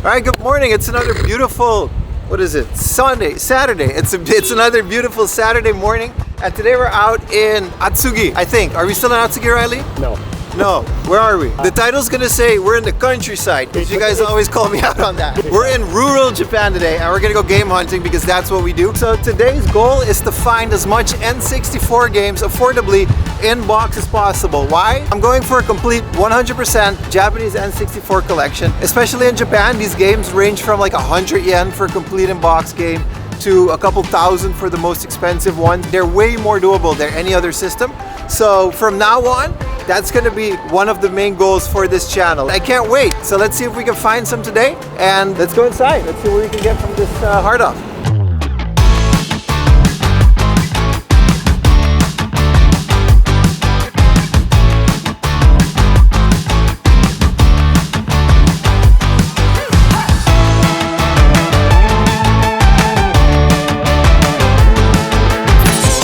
Alright, good morning. It's another beautiful, what is it? Saturday. It's another beautiful Saturday morning. And today we're out in Atsugi, I think. Are we still in Atsugi, Riley? No, where are we? The title's gonna say we're in the countryside, because you guys always call me out on that. We're in rural Japan today, and we're gonna go game hunting because that's what we do. So today's goal is to find as much N64 games affordably in box as possible. Why? I'm going for a complete 100% Japanese N64 collection. Especially in Japan, these games range from like 100 yen for a complete in-box game to a couple thousand for the most expensive one. They're way more doable than any other system. So from now on, that's gonna be one of the main goals for this channel. I can't wait. So let's see if we can find some today, and let's go inside. Let's see what we can get from this hard off.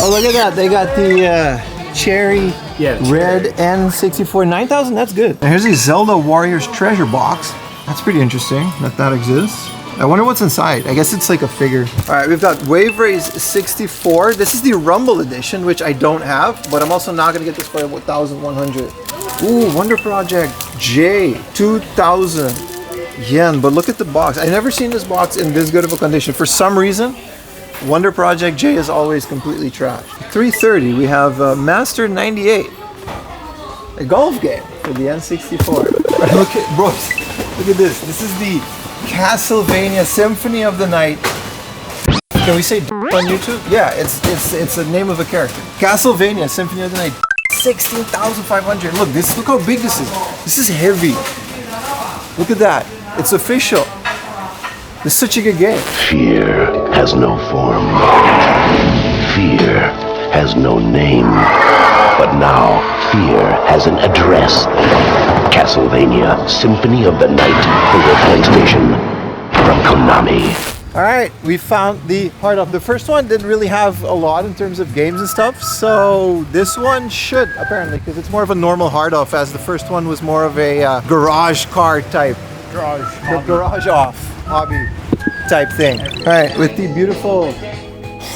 Oh, look at that. They got the cherry red N64 9000. That's good. And here's the Zelda Warriors treasure box. That's pretty interesting that exists. I wonder what's inside. I guess it's like a figure. All right, we've got Wave Race 64. This is the Rumble edition, which I don't have, but I'm also not gonna get this for 1,100. Ooh, Wonder Project J, 2,000 yen. But look at the box. I've never seen this box in this good of a condition. For some reason, Wonder Project J is always completely trashed. 330, we have Master 98. A golf game for the N64. Look at this. This is the Castlevania Symphony of the Night. Can we say on YouTube? Yeah, it's the name of a character. Castlevania Symphony of the Night. 16,500. Look how big this is. This is heavy. Look at that. It's official. This is such a good game. Fear has no form. Fear has no name. But now, fear has an address. Castlevania Symphony of the Night for your PlayStation from Konami. Alright, we found the hard off. The first one didn't really have a lot in terms of games and stuff, so this one should, apparently, because it's more of a normal hard off, as the first one was more of a garage car type. Garage off hobby type thing. All right, with the beautiful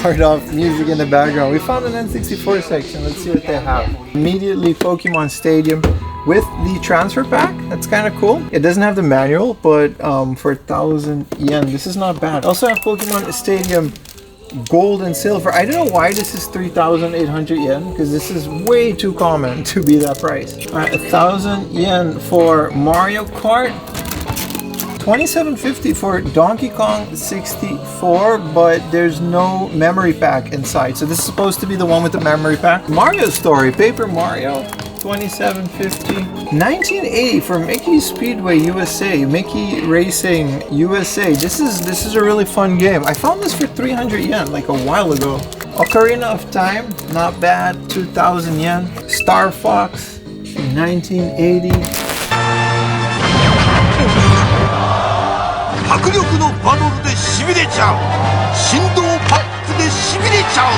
hard off music in the background, we found an N64 section. Let's see what they have. Immediately Pokemon Stadium with the transfer pack. That's kind of cool. It doesn't have the manual, but for 1,000 yen, this is not bad. Also have Pokemon Stadium Gold and Silver. I don't know why this is 3,800 yen, because this is way too common to be that price. All right, 1,000 yen for Mario Kart. 2,750 for Donkey Kong 64, but there's no memory pack inside. So this is supposed to be the one with the memory pack. Mario Story, Paper Mario, 2,750. 1980 for Mickey Speedway USA, Mickey Racing USA. This is a really fun game. I found this for 300 yen like a while ago. Ocarina of Time, not bad, 2,000 yen. Star Fox, 1980. 迫力のバトルでしびれちゃう振動パックでしびれちゃう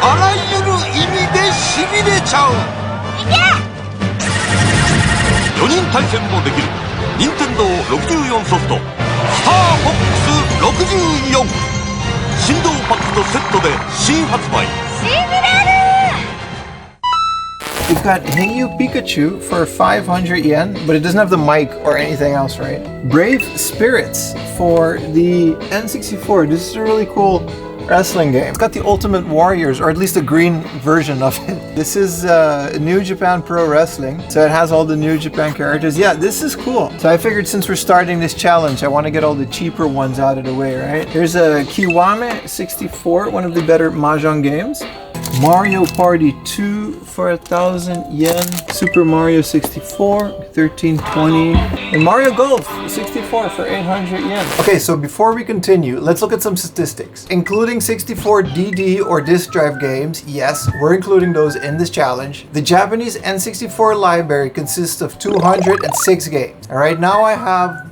あらゆる意味でしびれちゃう4人対戦もできる任天堂64ソフトスターフォックス64振動パックとセットで新発売しびれる We've got Hey You Pikachu for 500 yen, but it doesn't have the mic or anything else, right? Brave Spirits for the N64. This is a really cool wrestling game. It's got the Ultimate Warriors, or at least a green version of it. This is New Japan Pro Wrestling, so it has all the New Japan characters. Yeah, this is cool. So I figured since we're starting this challenge, I want to get all the cheaper ones out of the way, right? Here's a Kiwame 64, one of the better Mahjong games. Mario Party 2 for 1,000 yen. Super Mario 64, 1,320. And Mario Golf 64 for 800 yen. Okay, so before we continue, let's look at some statistics. Including 64 DD or disk drive games, yes, we're including those in this challenge. The Japanese N64 library consists of 206 games. All right, now I have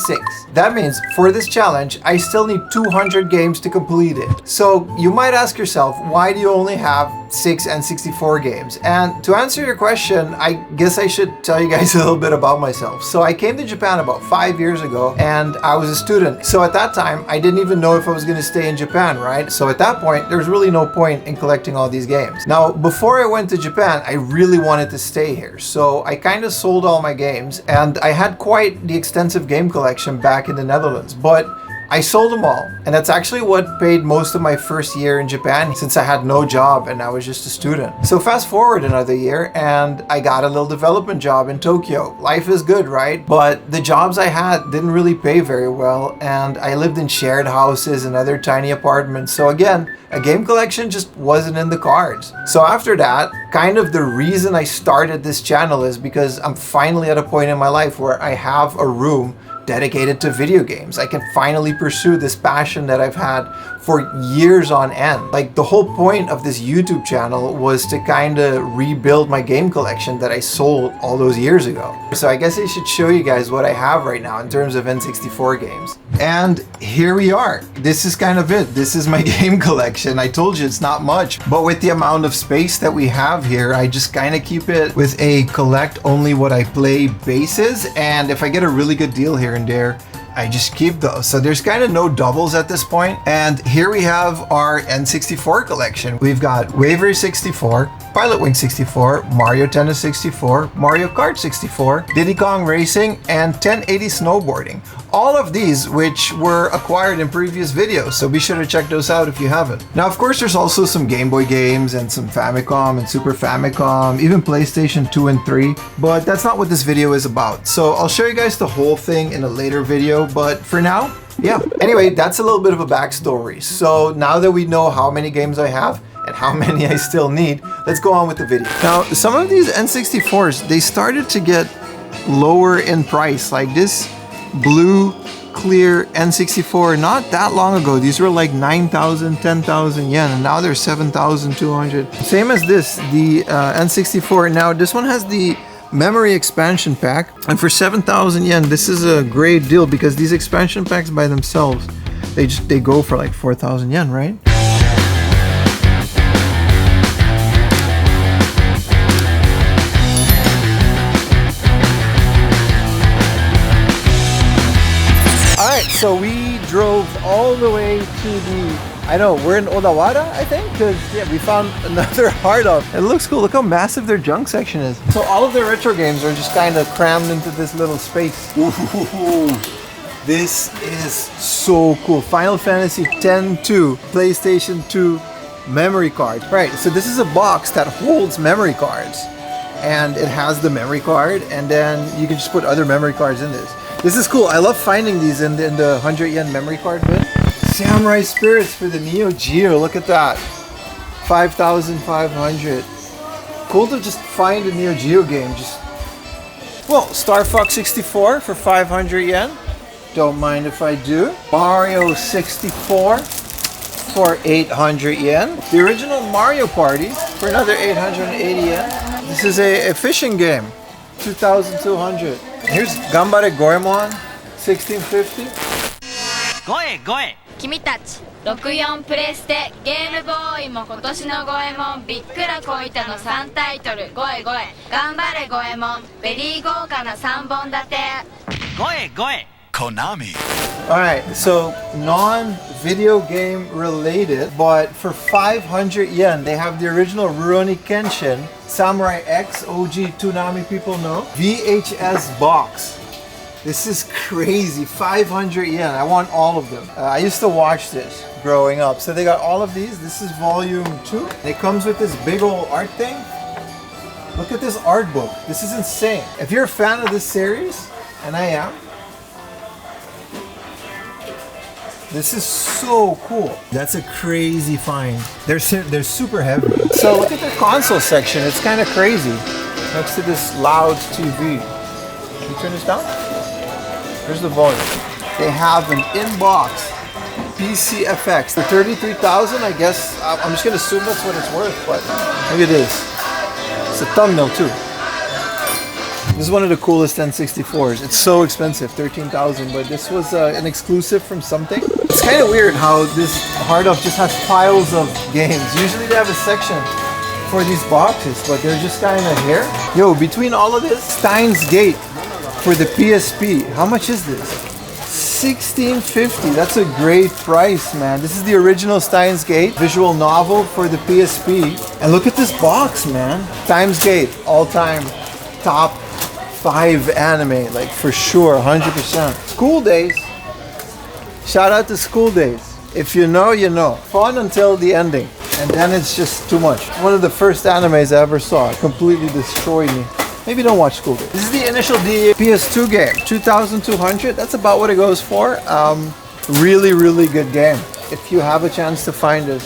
6. That means for this challenge, I still need 200 games to complete it. So you might ask yourself, why do you only have 6 N64 games? And to answer your question, I guess I should tell you guys a little bit about myself. So I came to Japan about 5 years ago and I was a student. So at that time, I didn't even know if I was going to stay in Japan, right? So at that point, there's really no point in collecting all these games. Now, before I went to Japan, I really wanted to stay here. So I kind of sold all my games and I had quite the extensive game collection back in the Netherlands, but I sold them all, and that's actually what paid most of my first year in Japan since I had no job and I was just a student. So fast forward another year and I got a little development job in Tokyo. Life is good, right? But the jobs I had didn't really pay very well and I lived in shared houses and other tiny apartments. So again, a game collection just wasn't in the cards. So after that, kind of the reason I started this channel is because I'm finally at a point in my life where I have a room dedicated to video games. I can finally pursue this passion that I've had for years on end. Like, the whole point of this YouTube channel was to kind of rebuild my game collection that I sold all those years ago. So I guess I should show you guys what I have right now in terms of N64 games. And here we are. This is kind of it. This is my game collection. I told you it's not much, but with the amount of space that we have here, I just kind of keep it with a collect only what I play basis. And if I get a really good deal here and there, I just keep those. So there's kind of no doubles at this point. And here we have our N64 collection. We've got Waver 64, Pilot Wing 64, Mario Tennis 64, Mario Kart 64, Diddy Kong Racing, and 1080 Snowboarding. All of these which were acquired in previous videos, so be sure to check those out if you haven't. Now, of course, there's also some Game Boy games and some Famicom and Super Famicom, even PlayStation 2 and 3, but that's not what this video is about. So I'll show you guys the whole thing in a later video, but for now, yeah. Anyway, that's a little bit of a backstory. So now that we know how many games I have and how many I still need, let's go on with the video. Now, some of these N64s, they started to get lower in price, like this blue clear N64 not that long ago. These were like 9,000, 10,000 yen, and now they're 7,200. Same as this, the N64. Now this one has the memory expansion pack, and for 7,000 yen, this is a great deal because these expansion packs by themselves, they go for like 4,000 yen, right? So we drove all the way to the, I know, we're in Odawara, I think, because yeah, we found another hard up. It looks cool. Look how massive their junk section is. So all of their retro games are just kind of crammed into this little space. Ooh, this is so cool. Final Fantasy X-2, PlayStation 2 memory card. Right, so this is a box that holds memory cards. And it has the memory card, and then you can just put other memory cards in this. This is cool. I love finding these in the 100 yen memory card bin. Samurai Spirits for the Neo Geo. Look at that. 5,500. Cool to just find a Neo Geo game. Well, Star Fox 64 for 500 yen. Don't mind if I do. Mario 64 for 800 yen. The original Mario Party for another 880 yen. This is a fishing game. 2,200. Here's Gambare Goemon, 1650. 君たち64プレステゲームボーイも今年のゴエモンびっくらこいたの3タイトルゴエゴエ頑張れゴエモンベリー豪華な3本立てKonami. Alright, so non-video game related, but for 500 yen, they have the original Rurouni Kenshin, Samurai X, OG Toonami people know, VHS Box. This is crazy, 500 yen. I want all of them. I used to watch this growing up. So they got all of these. This is volume 2. It comes with this big old art thing. Look at this art book. This is insane. If you're a fan of this series, and I am, this is so cool. That's a crazy find. They're super heavy. So look at their console section. It's kind of crazy. Next to this loud TV. Can you turn this down? Here's the volume. They have an in-box PCFX. For 33,000, I guess. I'm just gonna assume that's what it's worth, but maybe it is. It's a thumbnail too. This is one of the coolest N64s. It's so expensive, 13,000, but this was an exclusive from something. It's kind of weird how this hard off just has piles of games. Usually they have a section for these boxes, but they're just kind of here. Yo, between all of this, Steins Gate for the PSP. How much is this? $16.50. That's a great price, man. This is the original Steins Gate visual novel for the PSP. And look at this box, man. Steins Gate, all-time top 5 anime, like for sure, 100%. School Days. Shout out to School Days. If you know, you know. Fun until the ending. And then it's just too much. One of the first animes I ever saw. It completely destroyed me. Maybe don't watch School Days. This is the initial D PS2 game. 2,200. That's about what it goes for. Really, really good game. If you have a chance to find it,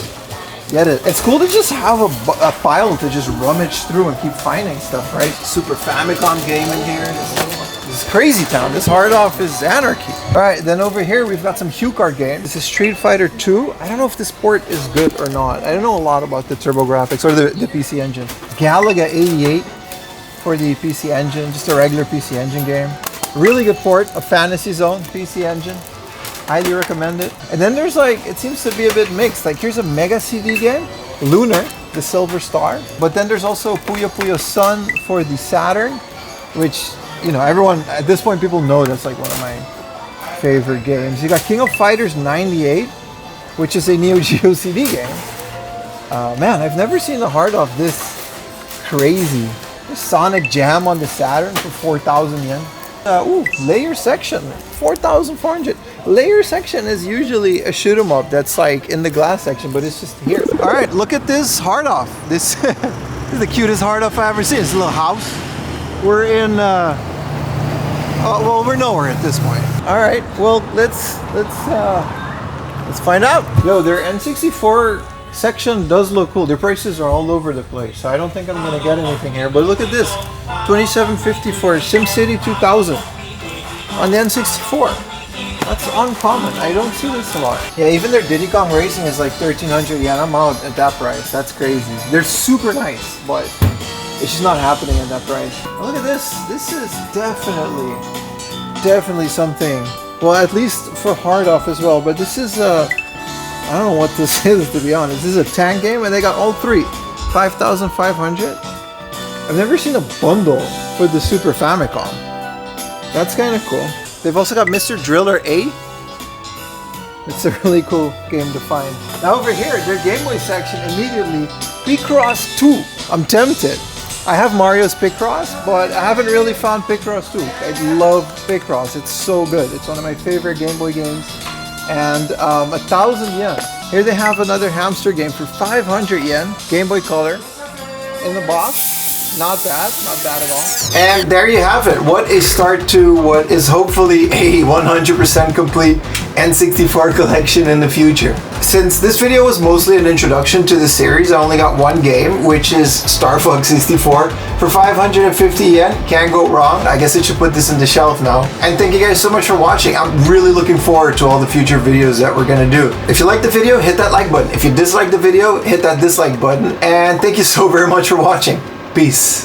get it. It's cool to just have a file to just rummage through and keep finding stuff, right? Super Famicom game in here. This is crazy town. This hard off is anarchy. All right, then over here we've got some HuCard games. This is Street Fighter 2. I don't know if this port is good or not. I don't know a lot about the TurboGrafx or the PC Engine. Galaga 88 for the PC Engine, just a regular PC Engine game. Really good port of Fantasy Zone PC Engine. Highly recommend it. And then there's like, it seems to be a bit mixed. Like here's a Mega CD game, Lunar, the Silver Star. But then there's also Puyo Puyo Sun for the Saturn, which, you know, everyone, at this point people know that's like one of my favorite games. You got King of Fighters 98, which is a Neo Geo CD game. Man, I've never seen the hard off this crazy. There's Sonic Jam on the Saturn for 4,000 yen. Layer section, 4,400. Layer section is usually a shoot 'em up that's like in the glass section, but it's just here. All right, look at this hard off. This is the cutest hard off I've ever seen. It's a little house. We're in, well, we're nowhere at this point. All right, well, let's find out. Yo, their N64 section does look cool. Their prices are all over the place, so I don't think I'm gonna get anything here. But look at this, $27.50 for SimCity 2000 on the N64. That's uncommon. I don't see this a lot. Yeah, even their Diddy Kong Racing is like 1,300 yen. I'm out at that price. That's crazy. They're super nice, but it's just not happening at that price. Look at this. This is definitely something. Well, at least for hard off as well. But this is I don't know what this is, to be honest. This is a tank game, and they got all three. 5,500. I've never seen a bundle for the Super Famicom. That's kind of cool. They've also got Mr. Driller 8. It's a really cool game to find. Now over here, their Game Boy section immediately. Picross 2. I'm tempted. I have Mario's Picross, but I haven't really found Picross 2. I love Picross. It's so good. It's one of my favorite Game Boy games. And 1,000 yen. Here they have another hamster game for 500 yen. Game Boy Color in the box. Not bad at all. And there you have it. What a start to what is hopefully a 100% complete N64 collection in the future. Since this video was mostly an introduction to the series, I only got one game, which is Star Fox 64 for 550 yen. Can't go wrong. I guess I should put this in the shelf now. And thank you guys so much for watching. I'm really looking forward to all the future videos that we're gonna do. If you liked the video, hit that like button. If you disliked the video, hit that dislike button. And thank you so very much for watching. Peace.